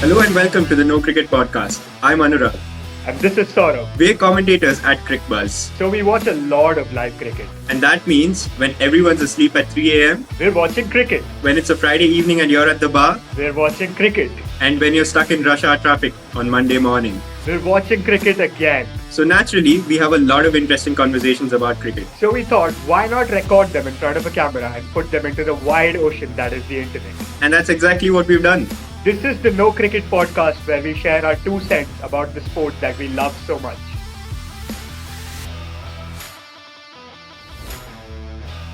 Hello and welcome to the No Cricket Podcast. I'm Anurag. And this is Saurabh. We're commentators at CrickBuzz. So we watch a lot of live cricket. And that means when everyone's asleep at 3 a.m., We're watching cricket. when it's a Friday evening and you're at the bar, We're watching cricket. and when you're stuck in rush hour traffic on Monday morning. We're watching cricket again. So naturally, we have a lot of interesting conversations about cricket. So we thought, why not record them in front of a camera and put them into the wide ocean that is the internet? And that's exactly what we've done. This is the No Cricket Podcast where we share our 2 cents about the sport that we love so much.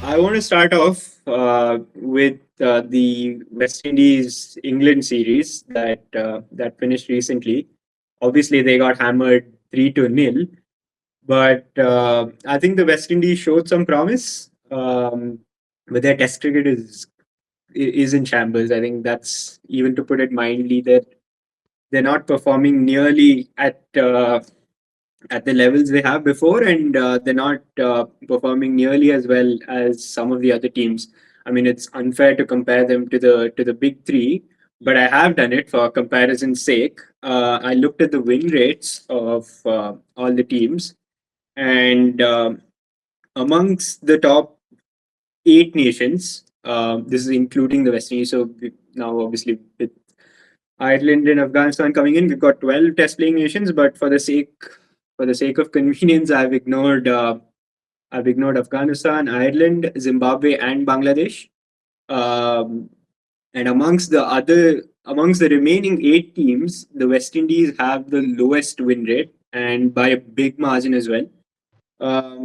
I want to start off with the West Indies England series that finished recently. Obviously, they got hammered 3-0, but I think the West Indies showed some promise. But their Test cricket is in shambles. I think that's, even to put it mildly, that they're not performing nearly at the levels they have before, and they're not performing nearly as well as some of the other teams. I mean, it's unfair to compare them to the big three, but I have done it for comparison's sake. I looked at the win rates of all the teams, and amongst the top 8 nations, this is including the West Indies. So now, obviously, with Ireland and Afghanistan coming in, we've got 12 test playing nations, but for the sake of convenience, I've ignored Afghanistan, Ireland, Zimbabwe, and Bangladesh. And amongst the remaining 8 teams, the West Indies have the lowest win rate, and by a big margin as well.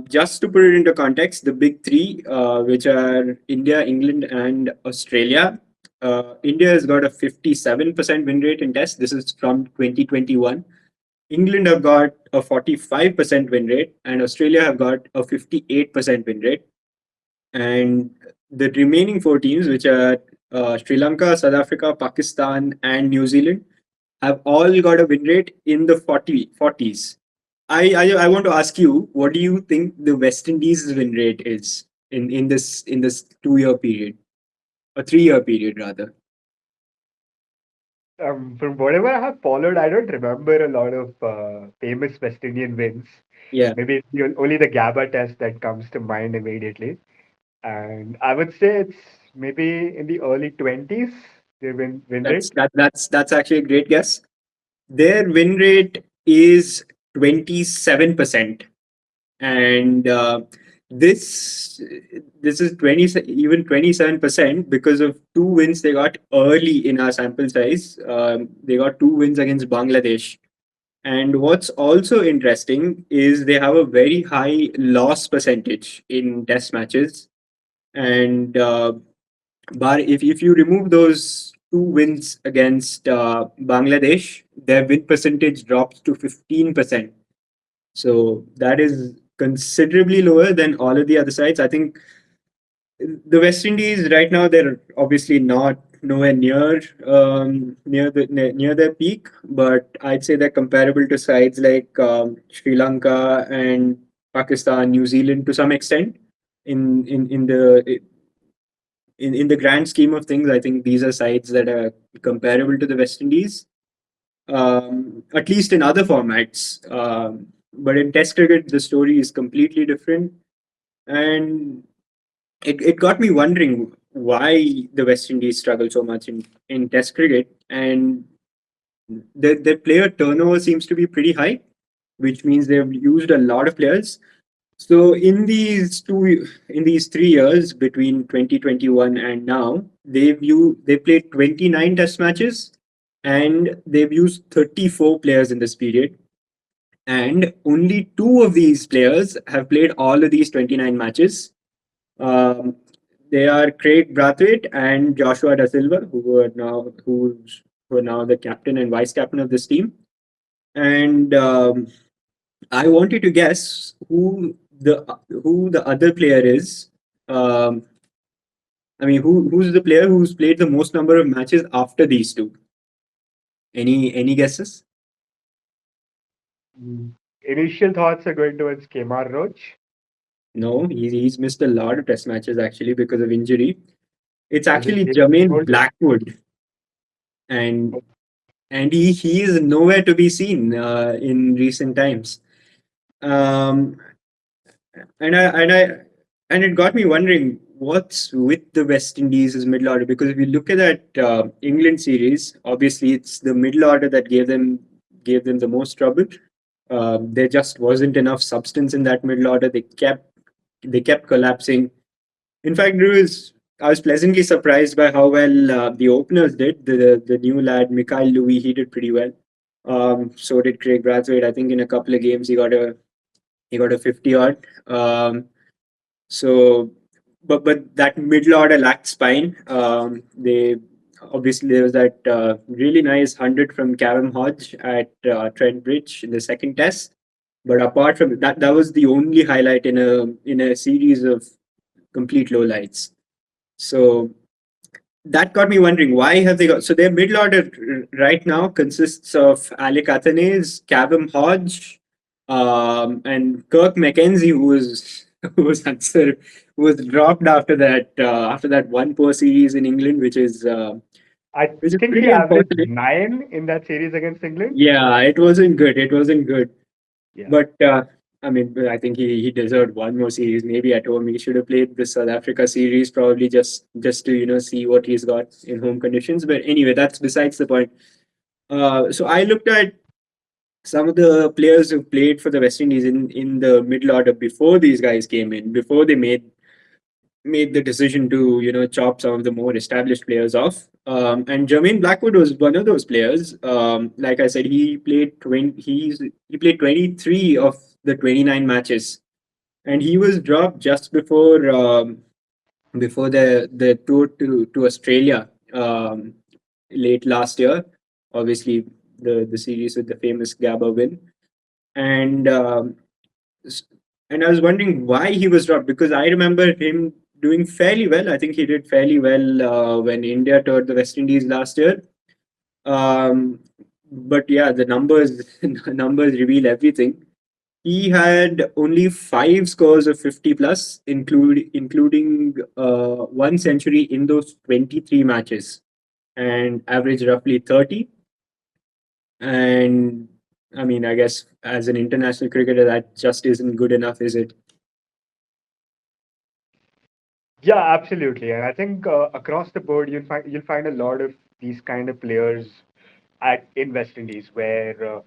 Just to put it into context, the big three, which are India, England, and Australia. India has got a 57% win rate in Test. This is from 2021. England have got a 45% win rate, and Australia have got a 58% win rate. And the remaining 4 teams, which are Sri Lanka, South Africa, Pakistan, and New Zealand, have all got a win rate in the 40s. I want to ask you, what do you think the West Indies win rate is in this 2-year period, or 3-year period rather? From whatever I have followed, I don't remember a lot of famous West Indian wins. Yeah, Maybe it's only the Gabba test that comes to mind immediately. And I would say it's maybe in the early 20s, their win rate. that's actually a great guess. Their win rate is 27%, and this is 27% because of 2 wins they got early in our sample size. They got 2 wins against Bangladesh. And what's also interesting is they have a very high loss percentage in test matches. And but if you remove those 2 wins against Bangladesh, their win percentage drops to 15%. So that is considerably lower than all of the other sides. I think the West Indies right now, they're obviously not nowhere near their peak, but I'd say they're comparable to sides like Sri Lanka and Pakistan, New Zealand to some extent. In the grand scheme of things, I think these are sides that are comparable to the West Indies, at least in other formats. But in Test cricket, the story is completely different, and it got me wondering why the West Indies struggle so much in Test cricket, and their player turnover seems to be pretty high, which means they've used a lot of players. So in these 3 years between 2021 and now, they played 29 Test matches, and they've used 34 players in this period. And only 2 of these players have played all of these 29 matches. Um, they are Craig Brathwaite and Joshua Da Silva, who are now the captain and vice captain of this team. And I wanted to guess who the other player is. Um, I mean, who's the player who's played the most number of matches after these two? Any guesses? Initial thoughts are going towards Kemar Roach. No, he's missed a lot of test matches actually because of injury. It's Is it actually Jermaine Jermaine Blackwood? Blackwood, and and he is nowhere to be seen in recent times. Um, and I and it got me wondering what's with the West Indies' middle order, because if you look at that England series, obviously it's the middle order that gave them the most trouble. There just wasn't enough substance in that middle order. They kept collapsing. In fact, I was pleasantly surprised by how well the openers did. The new lad Mikhail Louis, he did pretty well. So did Craig Brathwaite. I think in a couple of games he got a 50 odd. So, but that middle order lacked spine. They obviously there was that really nice 100 from Callum Hodge at Trent Bridge in the second test. But apart from that, that was the only highlight in a series of complete lowlights. So that got me wondering, why have they got so their middle order right now consists of Alec Athanaze, Cavum Hodge, and Kirk McKenzie, who was answer who was dropped after that one poor series in England, I which is think he pretty averaged unfortunate. 9 in that series against England. Yeah, it wasn't good. It wasn't good. Yeah. But I mean, I think he deserved one more series. Maybe at home he should have played the South Africa series, probably just to see what he's got in home conditions. But anyway, that's besides the point. So I looked at some of the players who played for the West Indies in the middle order before these guys came in, before they made the decision to chop some of the more established players off. And Jermaine Blackwood was one of those players. Like I said, he played 23 of the 29 matches, and he was dropped just before the tour to Australia late last year. Obviously, the series with the famous Gabba win, and s- and I was wondering why he was dropped, because I remember him doing fairly well. I think he did fairly well when India toured the West Indies last year. Um, but yeah, the numbers numbers reveal everything. He had only 5 scores of 50 plus, including one century in those 23 matches, and averaged roughly 30. And I mean, I guess as an international cricketer, that just isn't good enough, is it? Yeah, absolutely. And I think across the board, you'll find a lot of these kind of players at in West Indies where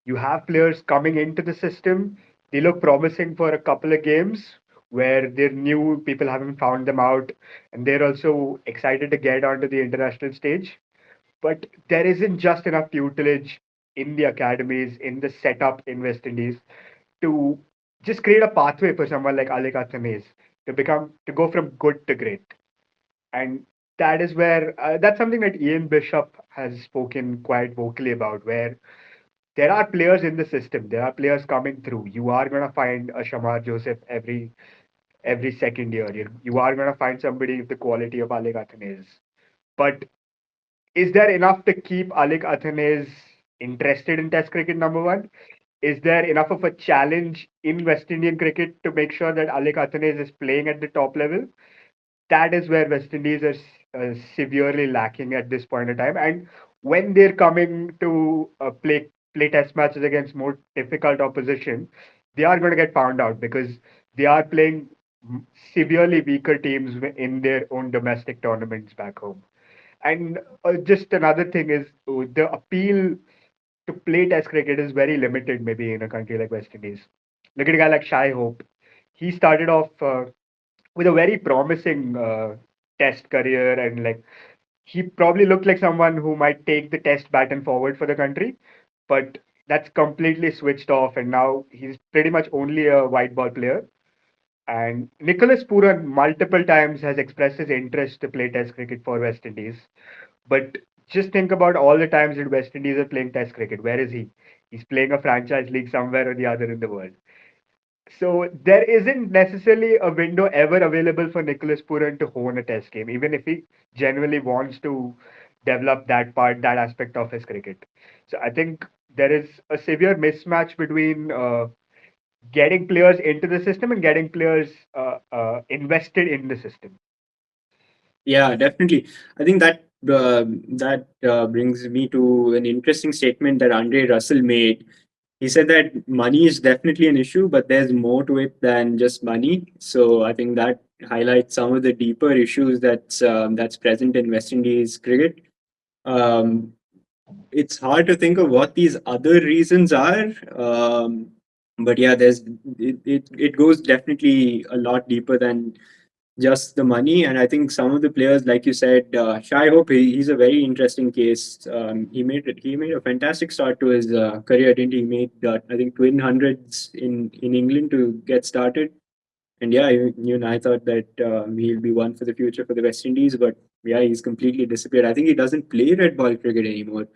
you have players coming into the system. They look promising for a couple of games where they're new, people haven't found them out, and they're also excited to get onto the international stage. But there isn't just enough tutelage in the academies, in the setup in West Indies to just create a pathway for someone like Alec Athanaze to go from good to great. And that is where that's something that Ian Bishop has spoken quite vocally about, where there are players in the system, there are players coming through. You are going to find a Shamar Joseph every second year. You are going to find somebody of the quality of Alec Athanaze. But is there enough to keep Alec Athanaze interested in Test cricket? Number one, is there enough of a challenge in West Indian cricket to make sure that Alec Athanaze is playing at the top level? That is where West Indies are severely lacking at this point in time. And when they're coming to play Test matches against more difficult opposition, they are going to get found out because they are playing severely weaker teams in their own domestic tournaments back home. And just another thing is the appeal to play Test cricket is very limited, maybe in a country like West Indies. Look at a guy like Shai Hope. He started off with a very promising Test career, and like he probably looked like someone who might take the Test baton forward for the country, but that's completely switched off, and now he's pretty much only a white ball player. And Nicholas Puran multiple times has expressed his interest to play Test cricket for West Indies. But just think about all the times that West Indies are playing Test cricket. Where is he? He's playing a franchise league somewhere or the other in the world. So there isn't necessarily a window ever available for Nicholas Puran to hone a Test game, even if he genuinely wants to develop that aspect of his cricket. So I think there is a severe mismatch between getting players into the system and getting players invested in the system. Yeah, definitely. I think that brings me to an interesting statement that Andre Russell made. He said that money is definitely an issue, but there's more to it than just money. So I think that highlights some of the deeper issues that's present in West Indies cricket. Um, it's hard to think of what these other reasons are. But yeah, it goes definitely a lot deeper than just the money. And I think some of the players, like you said, Shai Hope, he's a very interesting case. He made a fantastic start to his career, didn't he? He made I think twin hundreds in England to get started. And yeah, I thought that he'll be one for the future for the West Indies, but yeah, he's completely disappeared. I think he doesn't play red ball cricket anymore.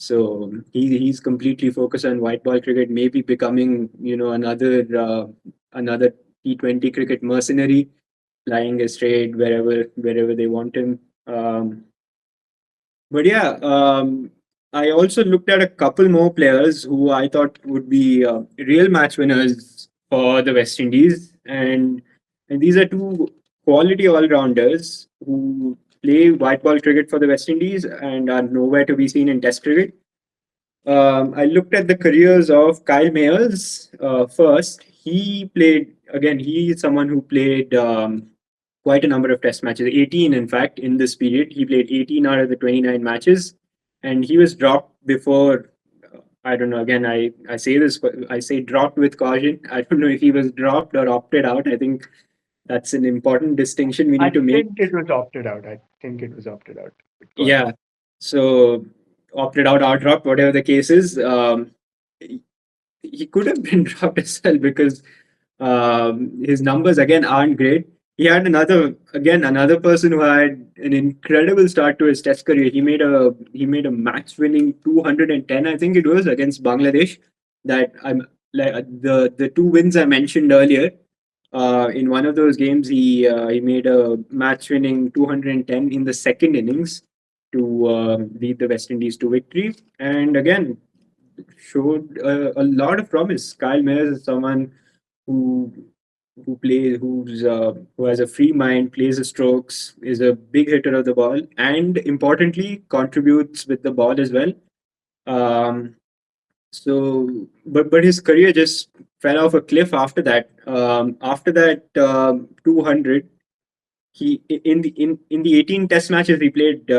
So he's completely focused on white ball cricket, maybe becoming another T20 cricket mercenary, flying a straight wherever they want him. But yeah, I also looked at a couple more players who I thought would be real match winners for the West Indies, and these are two quality all rounders who play white ball cricket for the West Indies and are nowhere to be seen in Test cricket. I looked at the careers of Kyle Mayers first. He played again. He is someone who played quite a number of Test matches, 18 in fact. In this period, he played 18 out of the 29 matches, and he was dropped before. I don't know. Again, I say this. I say dropped with caution. I don't know if he was dropped or opted out. I think that's an important distinction we I need to make. think it was opted out. I think it was opted out. But go ahead. Yeah. So opted out, out dropped, whatever the case is. He could have been dropped as well because his numbers again aren't great. He had another person who had an incredible start to his Test career. He made a match winning 210, I think it was, against Bangladesh. That I'm like the two wins I mentioned earlier. In one of those games, he made a match winning 210 in the second innings to lead the West Indies to victory. And again, showed a lot of promise. Kyle Mayers is someone who who has a free mind, plays the strokes, is a big hitter of the ball, and importantly contributes with the ball as well. Um, but his career just fell off a cliff after that. After that 200, in the 18 Test matches he played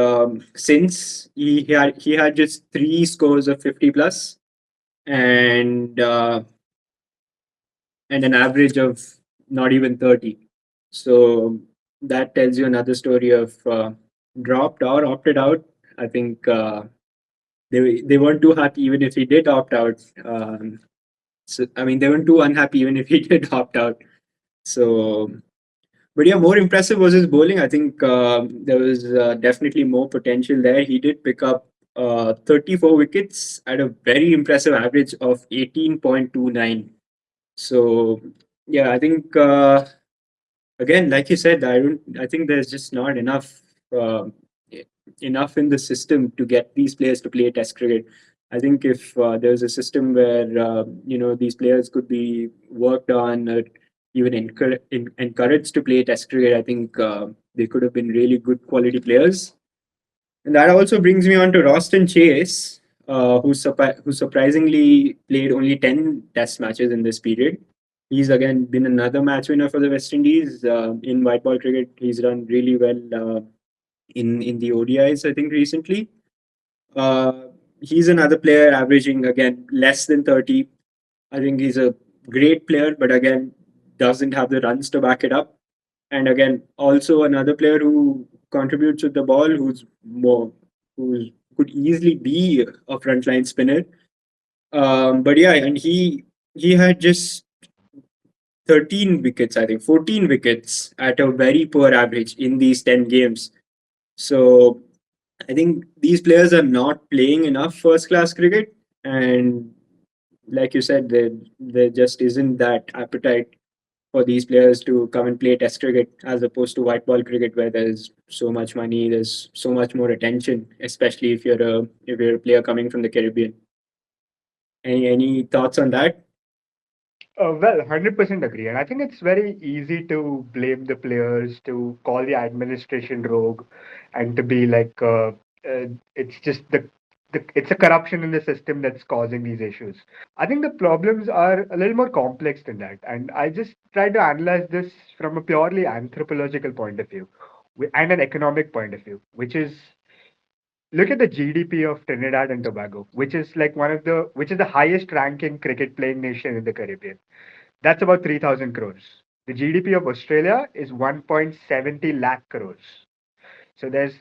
since he had just three scores of 50 plus and an average of not even 30. So that tells you another story of dropped or opted out. I think they weren't too happy even if he did opt out. So I mean, they weren't too unhappy even if he did opt out. So, but yeah, more impressive was his bowling. I think there was definitely more potential there. He did pick up 34 wickets at a very impressive average of 18.29. So yeah, I think again, like you said, I think there's just not uh, enough in the system to get these players to play Test cricket. I think if there's a system where these players could be worked on, or even encouraged to play Test cricket, I think they could have been really good quality players. And that also brings me on to Roston Chase, who surprisingly played only 10 Test matches in this period. He's again been another match winner for the West Indies in white ball cricket. He's done really well in the ODIs, I think, recently. Uh, he's another player averaging again less than 30. I think he's a great player, but again doesn't have the runs to back it up. And again, also another player who contributes with the ball, who could easily be a frontline spinner. But yeah, and he had just 13 wickets, I think 14 wickets at a very poor average in these 10 games. So I think these players are not playing enough first class cricket, and like you said, there just isn't that appetite for these players to come and play Test cricket as opposed to white ball cricket, where there's so much money, there's so much more attention, especially if you're a player coming from the Caribbean. Any thoughts on that? Well, 100% agree. And I think it's very easy to blame the players, to call the administration rogue, and to be like, it's just it's a corruption in the system that's causing these issues. I think the problems are a little more complex than that. And I just try to analyze this from a purely anthropological point of view and an economic point of view, which is look at the GDP of Trinidad and Tobago, which is like which is the highest ranking cricket playing nation in the Caribbean. That's about 3,000 crores. The GDP of Australia is 1.70 lakh crores. So there's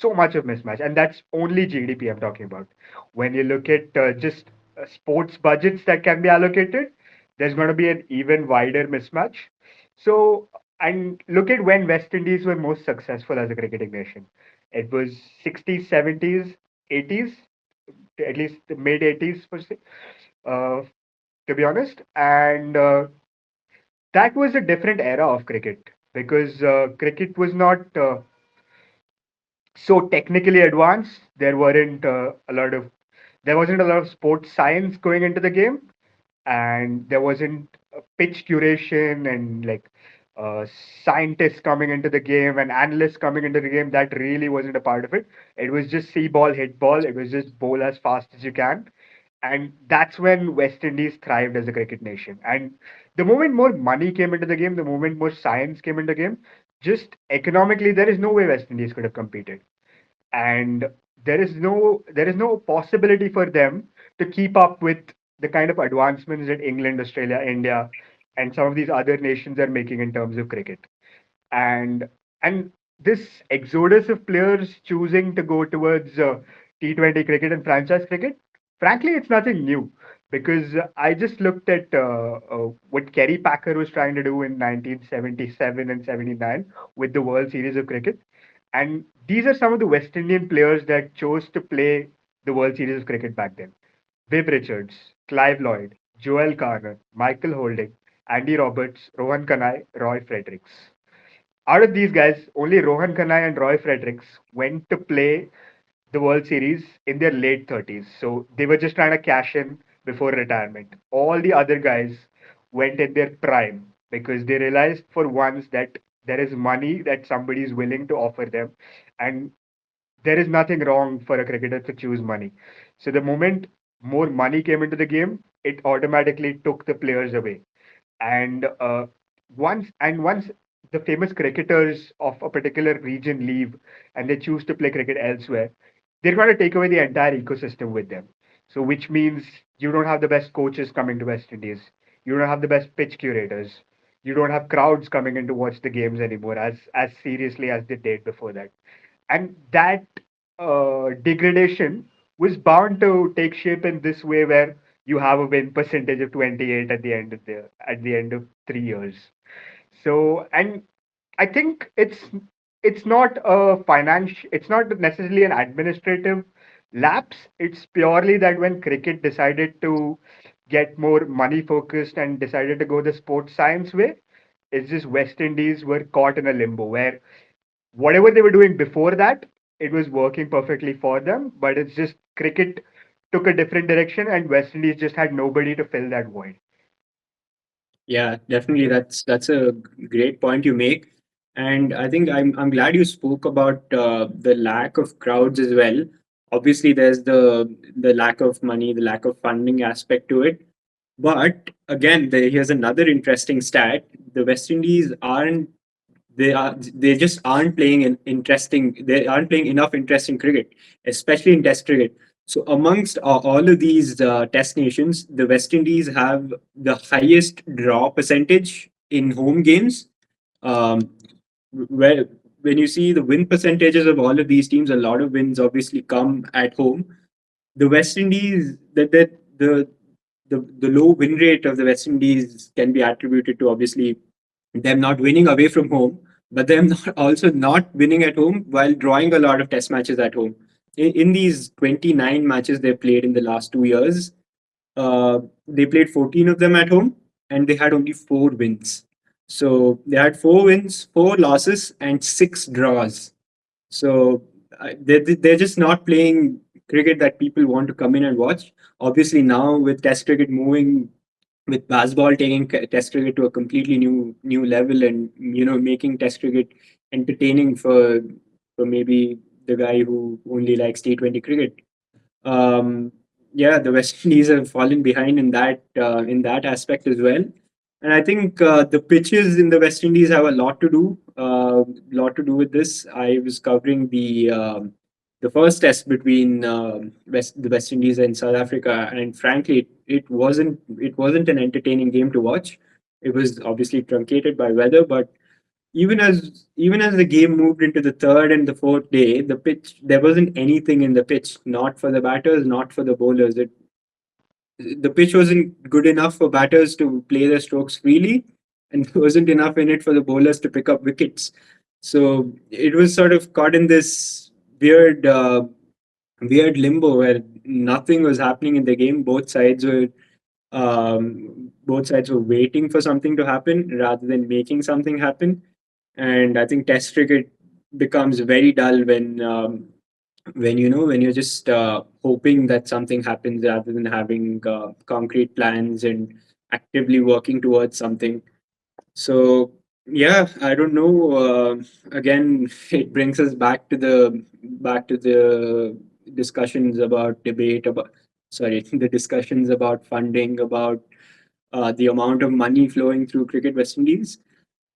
so much of mismatch, and that's only GDP I'm talking about. When you look at just sports budgets that can be allocated, there's going to be an even wider mismatch. So, and look at when West Indies were most successful as a cricketing nation. It was 60s, 70s, 80s, at least the mid 80s, uh, to be honest. And that was a different era of cricket because cricket was not so technically advanced. There wasn't a lot of sports science going into the game, and there wasn't pitch curation and like uh, scientists coming into the game and analysts coming into the game. That really wasn't a part of it. It was just see ball, hit ball. It was just bowl as fast as you can. And that's when West Indies thrived as a cricket nation. And the moment more money came into the game, the moment more science came into the game, just economically, there is no way West Indies could have competed. And there is no possibility for them to keep up with the kind of advancements that England, Australia, India, and some of these other nations are making in terms of cricket. And and this exodus of players choosing to go towards T20 cricket and franchise cricket, frankly, it's nothing new because I just looked at what Kerry Packer was trying to do in 1977 and 79 with the World Series of Cricket. And these are some of the West Indian players that chose to play the World Series of Cricket back then. Viv Richards, Clive Lloyd, Joel Garner, Michael Holding, Andy Roberts, Rohan Kanai, Roy Fredericks. Out of these guys, only Rohan Kanai and Roy Fredericks went to play the World Series in their late 30s. So they were just trying to cash in before retirement. All the other guys went in their prime because they realized for once that there is money that somebody is willing to offer them. And there is nothing wrong for a cricketer to choose money. So the moment more money came into the game, it automatically took the players away. And once the famous cricketers of a particular region leave and they choose to play cricket elsewhere, they're going to take away the entire ecosystem with them. So which means you don't have the best coaches coming to West Indies, you don't have the best pitch curators, you don't have crowds coming in to watch the games anymore as seriously as they did before that. And that degradation was bound to take shape in this way, where you have a win percentage of 28 at the end of 3 years. So, and I think it's not it's not necessarily an administrative lapse. It's purely that when cricket decided to get more money focused and decided to go the sports science way, it's just West Indies were caught in a limbo where whatever they were doing before that, it was working perfectly for them. But it's just cricket took a different direction, and West Indies just had nobody to fill that void. Yeah, definitely. That's a great point you make, and I think I'm glad you spoke about the lack of crowds as well. Obviously, there's the lack of money, the lack of funding aspect to it. But again, here's another interesting stat: the West Indies aren't they just aren't playing they aren't playing enough interesting cricket, especially in Test cricket. So amongst all of these Test nations, the West Indies have the highest draw percentage in home games. um, where when you see the win percentages of all of these teams, a lot of wins obviously come at home. The West Indies, the low win rate of the West Indies can be attributed to obviously them not winning away from home, but them also not winning at home while drawing a lot of test matches at home. In these 29 matches they played in the last 2 years, they played 14 of them at home and they had only 4 wins. So they had 4 wins, 4 losses, and 6 draws. So they're just not playing cricket that people want to come in and watch. Obviously, now with Test cricket moving with baseball taking Test cricket to a completely new level, and making Test cricket entertaining for maybe the guy who only likes T20 cricket. um, yeah, the West Indies have fallen behind in that aspect as well. And I think the pitches in the West Indies have a lot to do with this. I was covering the first test between the West Indies and South Africa, and frankly, it wasn't an entertaining game to watch. It was obviously truncated by weather, but even as the game moved into the third and the fourth day, the pitch there wasn't anything in the pitch, not for the batters, not for the bowlers. The pitch wasn't good enough for batters to play their strokes freely, and there wasn't enough in it for the bowlers to pick up wickets. So it was sort of caught in this weird, weird limbo where nothing was happening in the game. Both sides were waiting for something to happen rather than making something happen. And I think Test cricket becomes very dull when you're just hoping that something happens rather than having concrete plans and actively working towards something. So yeah, I don't know. Again, it brings us back to the discussions about debate about sorry the discussions about funding, about the amount of money flowing through Cricket West Indies.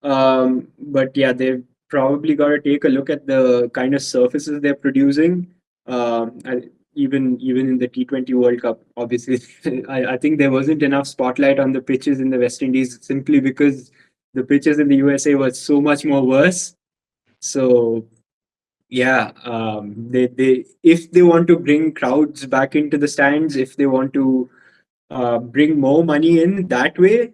But yeah, they've probably got to take a look at the kind of surfaces they're producing. And even in the T20 World Cup, obviously, I think there wasn't enough spotlight on the pitches in the West Indies simply because the pitches in the USA were so much more worse. So yeah, they if they want to bring crowds back into the stands, if they want to bring more money in that way,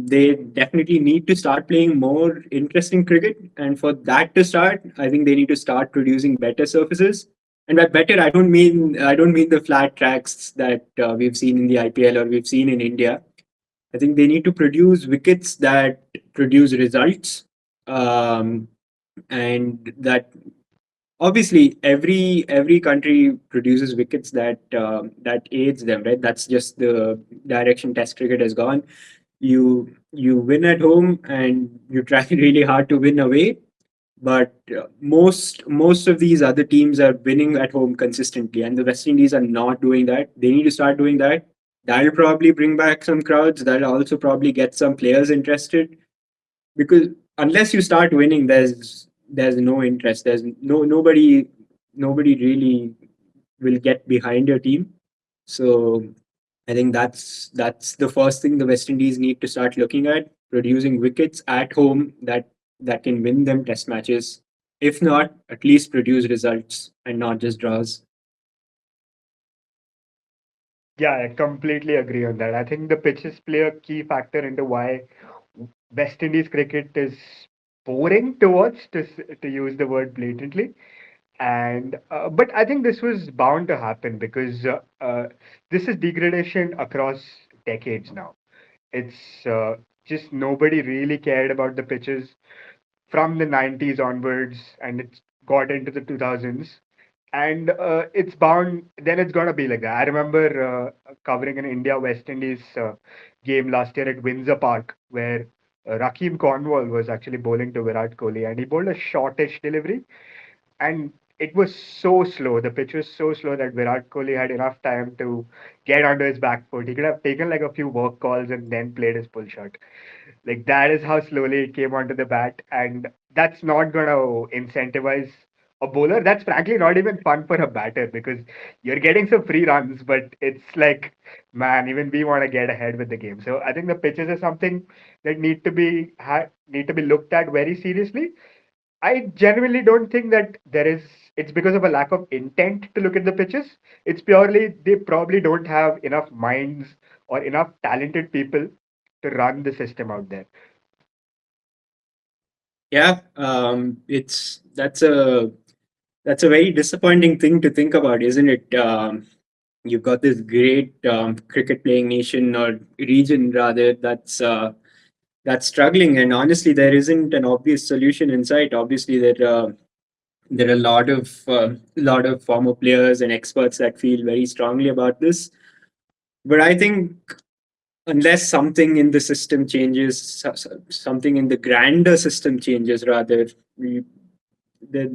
they definitely need to start playing more interesting cricket. And for that to start, I think they need to start producing better surfaces. And by better, I don't mean the flat tracks that we've seen in the IPL or we've seen in India. I think they need to produce wickets that produce results, and that obviously every country produces wickets that aids them, right? That's just the direction Test cricket has gone. You win at home and you try really hard to win away, but most of these other teams are winning at home consistently, and the West Indies are not doing that. They need to start doing that. That'll probably bring back some crowds. That'll also probably get some players interested, because unless you start winning, there's no interest. There's nobody really will get behind your team. So I think that's the first thing the West Indies need to start looking at: producing wickets at home that can win them Test matches. If not, at least produce results and not just draws. Yeah, I completely agree on that. I think the pitches play a key factor into why West Indies cricket is boring to watch, to use the word blatantly. And but I think this was bound to happen because this is degradation across decades now. It's just nobody really cared about the pitches from the 90s onwards, and it's got into the 2000s. And it's bound, then it's gonna be like that. I remember covering an India West Indies game last year at Windsor Park, where Rakeem Cornwall was actually bowling to Virat Kohli, and he bowled a shortish delivery, and it was so slow. The pitch was so slow that Virat Kohli had enough time to get onto his back foot. He could have taken like a few work calls and then played his pull shot. Like that is how slowly it came onto the bat, and that's not going to incentivize a bowler. That's frankly not even fun for a batter because you're getting some free runs, but it's like, man, even we want to get ahead with the game. So I think the pitches are something that need to be looked at very seriously. I genuinely don't think that it's because of a lack of intent to look at the pitches. It's purely they probably don't have enough minds or enough talented people to run the system out there. Yeah, it's that's a very disappointing thing to think about, isn't it? You've got this great cricket playing nation, or region rather, that's struggling, and honestly, there isn't an obvious solution in sight. Obviously, there are a lot of former players and experts that feel very strongly about this, but I think unless something in the system changes, something in the grander system changes, rather, we, there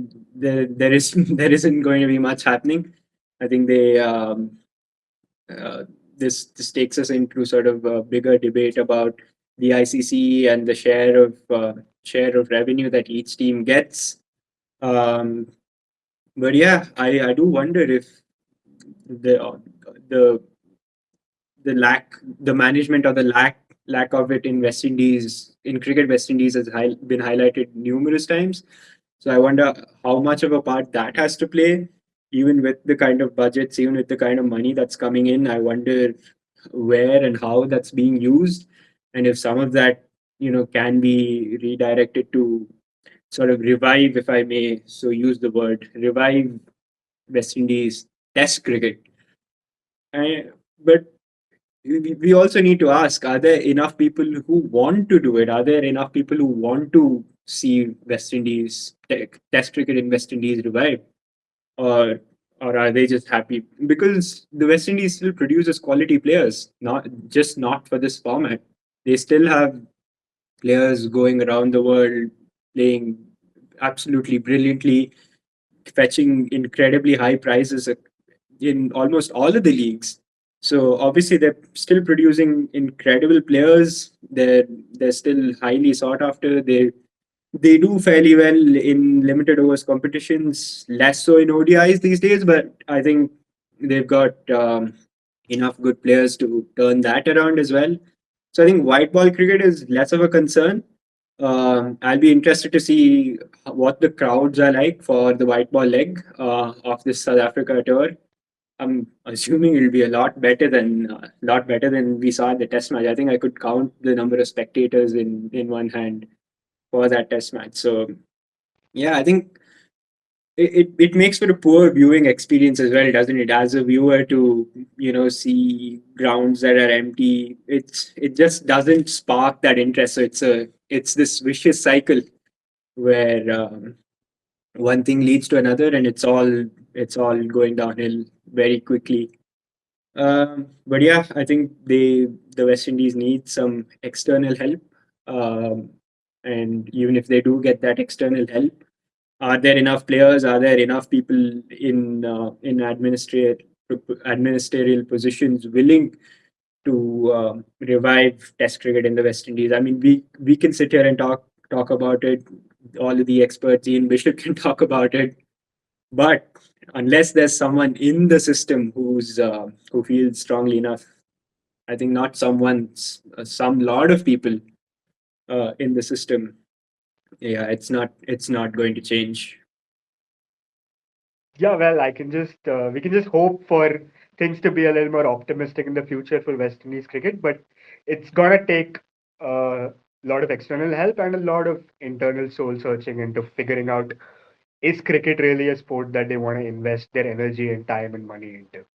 is there isn't going to be much happening. I think uh, this takes us into sort of a bigger debate about the ICC and the share of revenue that each team gets. Um, but yeah, I do wonder if the the the management or the lack of it in West Indies, in cricket West Indies, has been highlighted numerous times. So I wonder how much of a part that has to play, even with the kind of budgets, even with the kind of money that's coming in. I wonder where and how that's being used, and if some of that, can be redirected to sort of revive, if I may so use the word, revive West Indies Test cricket. But we also need to ask, are there enough people who want to do it? Are there enough people who want to see West Indies Test cricket in West Indies revive? Or are they just happy because the West Indies still produces quality players, not for this format. They still have players going around the world playing absolutely brilliantly, fetching incredibly high prices in almost all of the leagues. So obviously they're still producing incredible players. They're still highly sought after. They do fairly well in limited overs competitions, less so in ODIs these days, but I think they've got enough good players to turn that around as well. So I think white ball cricket is less of a concern. I'll be interested to see what the crowds are like for the white ball leg of this South Africa tour. I'm assuming it'll be a lot better than we saw at the test match. I think I could count the number of spectators in one hand for that test match. So yeah, I think it makes for a poor viewing experience as well, doesn't it? As a viewer, to see grounds that are empty, it just doesn't spark that interest. So it's this vicious cycle where one thing leads to another, and it's all going downhill very quickly. But yeah, I think the West Indies need some external help, um, and even if they do get that external help, are there enough players? Are there enough people in administrative positions willing to revive Test cricket in the West Indies? I mean, we can sit here and talk about it. All of the experts, Ian Bishop, can talk about it, but unless there's someone in the system who feels strongly enough, I think not some lot of people in the system. Yeah, it's not going to change. Yeah, well, I can just we can just hope for things to be a little more optimistic in the future for West Indies cricket, but it's gonna take a lot of external help and a lot of internal soul searching into figuring out, is cricket really a sport that they want to invest their energy and time and money into?